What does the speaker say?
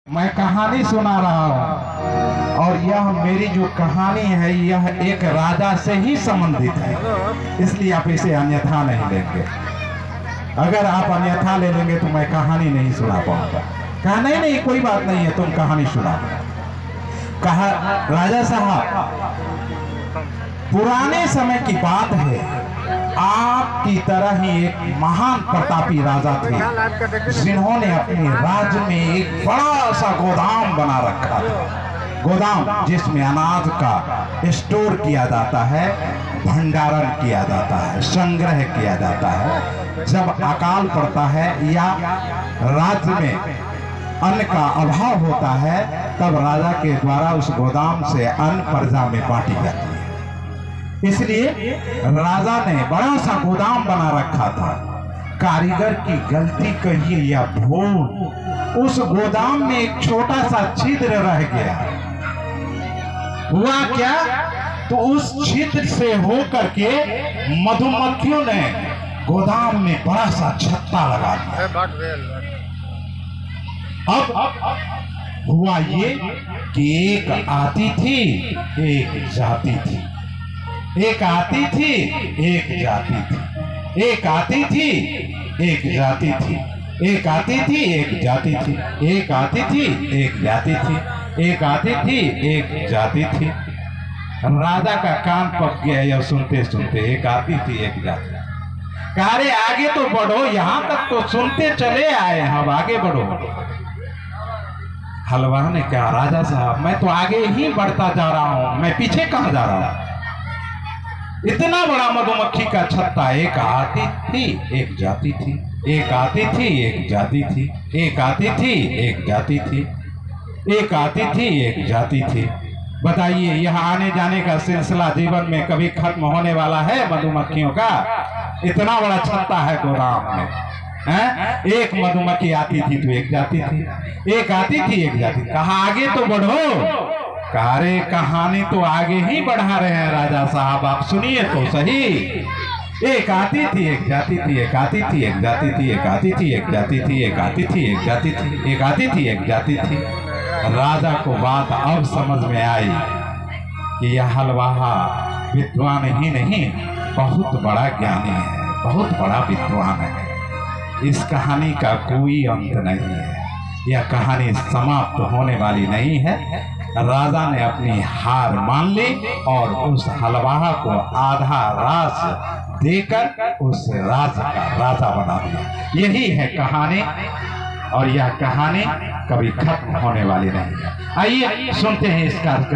मैं कहानी सुना रहा हूँ और यह मेरी जो कहानी है यह एक राजा से ही संबंधित है, इसलिए आप इसे अन्यथा नहीं लेंगे। अगर आप अन्यथा ले लेंगे तो मैं कहानी नहीं सुना पाऊंगा। कहा नहीं कोई बात नहीं है, तुम कहानी सुना। कहा राजा साहब, पुराने समय की बात है, आपकी तरह ही एक महान प्रतापी राजा थे जिन्होंने अपने राज्य में एक बड़ा सा गोदाम बना रखा था। गोदाम जिसमें अनाज का स्टोर किया जाता है, भंडारण किया जाता है, संग्रह किया जाता है। जब अकाल पड़ता है या राज्य में अन्न का अभाव होता है तब राजा के द्वारा उस गोदाम से अन्न प्रजा में बांटी जाती है। इसलिए राजा ने बड़ा सा गोदाम बना रखा था। कारीगर की गलती कहिए या भूल, उस गोदाम में एक छोटा सा छिद्र रह गया। हुआ क्या, तो उस छिद्र से होकर के मधुमक्खियों ने गोदाम में बड़ा सा छत्ता लगा दिया। अब हुआ ये कि एक आती थी एक जाती थी, एक आती थी एक जाती थी, एक आती थी एक जाती थी, एक आती थी एक जाती थी, एक आती थी एक जाती थी, एक आती थी एक जाती थी। राजा का कान पक गया यह सुनते सुनते, एक आती थी एक जाती। अरे आगे तो बढ़ो, यहां तक तो सुनते चले आए, अब आगे बढ़ो। हलवाई ने कहा राजा साहब, मैं तो आगे ही बढ़ता जा रहा हूं, मैं पीछे कहां जा रहा हूं। इतना बड़ा मधुमक्खी का छत्ता, एक आती थी एक जाती थी, एक आती थी एक जाती थी, एक आती थी एक जाती थी, एक आती थी एक जाती थी। बताइए, यह आने जाने का सिलसिला जीवन में कभी खत्म होने वाला है मधुमक्खियों का? इतना बड़ा छत्ता है गोदाम में, हैं? एक मधुमक्खी आती थी तो एक जाती थी, एक आती थी एक जाती। कहा आगे तो बढ़ो। कारे कहानी तो आगे ही बढ़ा रहे हैं राजा साहब, आप सुनिए तो सही। एक आती थी एक जाती थी, एक आती थी एक जाती थी, एक आती थी एक जाती थी, एक आती थी एक जाती थी, एक आती थी एक जाती थी। राजा को बात अब समझ में आई कि यह हलवाहा विद्वान ही नहीं, बहुत बड़ा ज्ञानी है, बहुत बड़ा विद्वान है। इस कहानी का कोई अंत नहीं है, यह कहानी समाप्त होने वाली नहीं है। राजा ने अपनी हार मान ली और उस हलवाहा को आधा राज देकर उस राज्य का राजा बना दिया। यही है कहानी और यह कहानी कभी खत्म होने वाली नहीं है। आइए सुनते हैं इसका